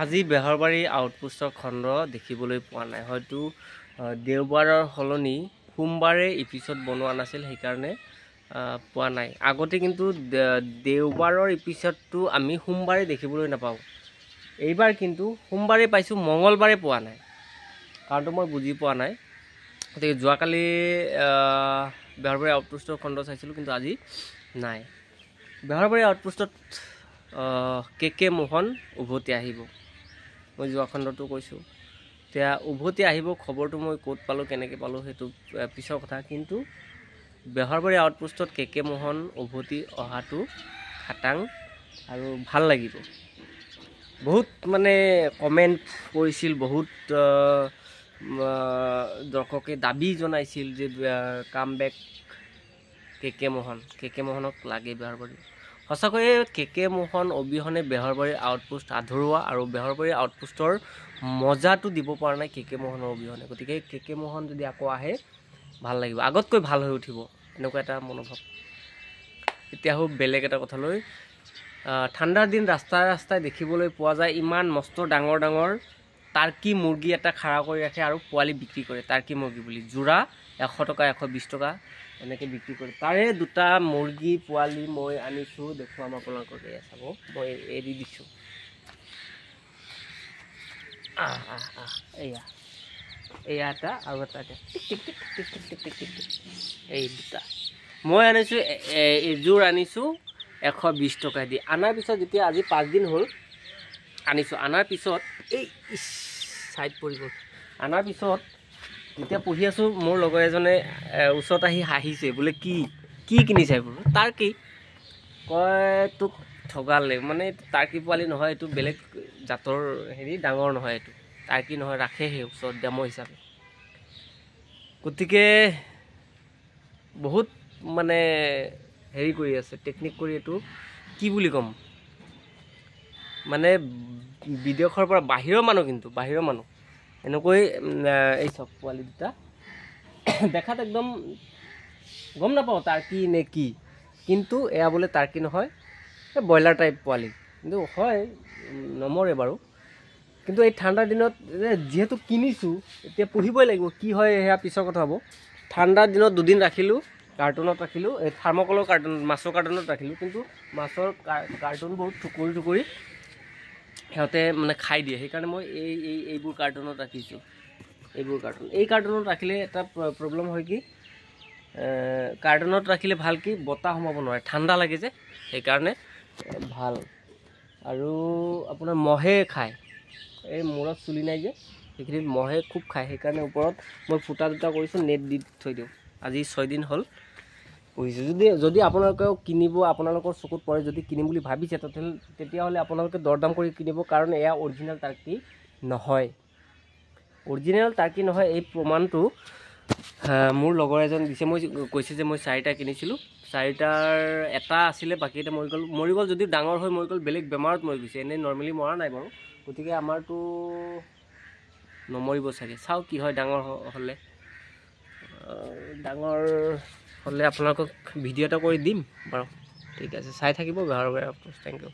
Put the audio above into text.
আজি বেহৰবাৰী আউটপোষ্টৰ খণ্ড দেখিবলৈ পোৱা নাই। হয়তো দেওবাৰৰ সলনি সোমবাৰে এপিছড বনোৱা নাছিল, সেইকাৰণে পোৱা নাই। আগতে কিন্তু দেওবাৰৰ এপিছডটো আমি সোমবাৰে দেখিবলৈ নাপাওঁ। এইবাৰ কিন্তু সোমবাৰে পাইছোঁ, মঙলবাৰে পোৱা নাই। কাৰণটো মই বুজি পোৱা নাই। গতিকে যোৱাকালি বেহৰবাৰী আউটপোষ্টৰ খণ্ড চাইছিলোঁ, কিন্তু আজি নাই। বেহৰবাৰী আউটপোষ্টত কে মোহন উভতি আহিব। মই যোৱা খণ্ডটো কৈছোঁ, এতিয়া উভতি আহিব। খবৰটো মই ক'ত পালোঁ, কেনেকৈ পালোঁ, সেইটো পিছৰ কথা। কিন্তু বেহৰবাৰী আউটপোষ্টত কে মোহন উভতি অহাটো খাটাং আৰু ভাল লাগিব। বহুত মানে কমেণ্ট কৰিছিল, বহুত দৰ্শকে দাবী জনাইছিল যে কাম বেক কে মোহনক লাগে বেহৰবাৰী। সঁচাকৈয়ে কে মোহন অবিহনে বেহৰবাৰী আউটপোষ্ট আধৰুৱা, আৰু বেহৰবাৰী আউটপোষ্টৰ মজাটো দিব পৰা নাই কে মোহনৰ অবিহনে। গতিকে কে মোহন যদি আকৌ আহে ভাল লাগিব, আগতকৈ ভাল হৈ উঠিব, এনেকুৱা এটা মনোভাৱ। এতিয়া আহোঁ বেলেগ এটা কথালৈ। ঠাণ্ডাৰ দিন ৰাস্তাই ৰাস্তাই দেখিবলৈ পোৱা যায় ইমান মস্ত ডাঙৰ ডাঙৰ টাৰ্কি মুৰ্গী এটা খাৰা কৰি ৰাখে আৰু পোৱালি বিক্ৰী কৰে। টাৰ্কি মুৰ্গী বুলি যোৰা 100 টকা 120 টকা এনেকৈ বিক্ৰী কৰে। তাৰে দুটা মুৰ্গী পোৱালি মই আনিছোঁ, দেখুৱাম আপোনালোকক। এয়া চাব, মই এৰি দিছোঁ। এয়া এটা আৰু এটা এই দুটা মই আনিছোঁ। এযোৰ আনিছোঁ 120 টকা দি। আনাৰ পিছত যেতিয়া আজি 5 দিন হ'ল আনিছোঁ, আনাৰ পিছত এই ছাইড পৰি গ'ল। আনাৰ পিছত যেতিয়া পঢ়ি আছোঁ, মোৰ লগৰ এজনে ওচৰত আহি হাঁহিছে, বোলে কি কিনিছে বোলো। টাৰ্কি কয়, তোক ঠগালে। মানে টাৰ্কি পোৱালি নহয়, এইটো বেলেগ জাতৰ হেৰি, ডাঙৰ নহয়, এইটো টাৰ্কি নহয়, ৰাখেহে ওচৰত ডেম' হিচাপে। গতিকে বহুত মানে হেৰি কৰি আছে, টেকনিক কৰি। এইটো কি বুলি ক'ম, মানে বিদেশৰ পৰা বাহিৰৰ মানুহ, কিন্তু বাহিৰৰ মানুহ এনেকৈ এই চব পোৱালি দুটা দেখাত একদম গম নাপাওঁ টাৰ্কি নে কি, কিন্তু এয়া বোলে টাৰ্কি নহয়, এই ব্ৰইলাৰ টাইপ পোৱালি, কিন্তু হয় নমৰে বাৰু। কিন্তু এই ঠাণ্ডাৰ দিনত যিহেতু কিনিছোঁ, এতিয়া পুহিবই লাগিব। কি হয় সেয়া পিছৰ কথা হ'ব। ঠাণ্ডাৰ দিনত 2 দিন ৰাখিলোঁ, কাৰ্টুনত ৰাখিলোঁ, এই থাৰ্মকলৰ কাৰ্টুন, মাছৰ কাৰ্টুনত ৰাখিলোঁ। কিন্তু মাছৰ কাৰ্টুনবোৰ টুকুৰি সিহঁতে মানে খাই দিয়ে, সেইকাৰণে মই এইবোৰ কাৰ্টুনত ৰাখিছোঁ। এই কাৰ্টুনত ৰাখিলে এটা প্ৰব্লেম হয় কি, কাৰ্টুনত ৰাখিলে ভাল কি, বতাহ সোমাব নোৱাৰে, ঠাণ্ডা লাগে যে, সেইকাৰণে ভাল। আৰু আপোনাৰ মহে খায়, এই মূৰত চুলি নাই যে, সেইখিনিত মহে খুব খায়। সেইকাৰণে ওপৰত মই ফুটা দুটা কৰিছোঁ, নেট দি থৈ দিওঁ। আজি 6 দিন হ'ল পুহিছোঁ। যদি আপোনালোকেও কিনিব, আপোনালোকৰ চকুত পৰে, যদি কিনিম বুলি ভাবিছে, তেতিয়াহ'লে আপোনালোকে দৰদাম কৰি কিনিব। কাৰণ এয়া অৰিজিনেল টাৰ্কি নহয়, অৰিজিনেল টাৰ্কি নহয়। এই প্ৰমাণটো মোৰ লগৰ এজন দিছে। মই কৈছে যে মই 4টা কিনিছিলোঁ, 4টাৰ এটা আছিলে, বাকী এটা মৰি গ'ল। যদিও ডাঙৰ হৈ মৰি গ'ল, বেলেগ বেমাৰত মৰি গৈছে, এনেই নৰ্মেলি মৰা নাই বাৰু। গতিকে আমাৰতো নমৰিব চাগে, চাওঁ কি হয়। ডাঙৰ হ'লে আপোনালোকক ভিডিঅ' এটা কৰি দিম বাৰু। ঠিক আছে, চাই থাকিব বেহৰবাৰী আউটপোষ্ট। Thank U.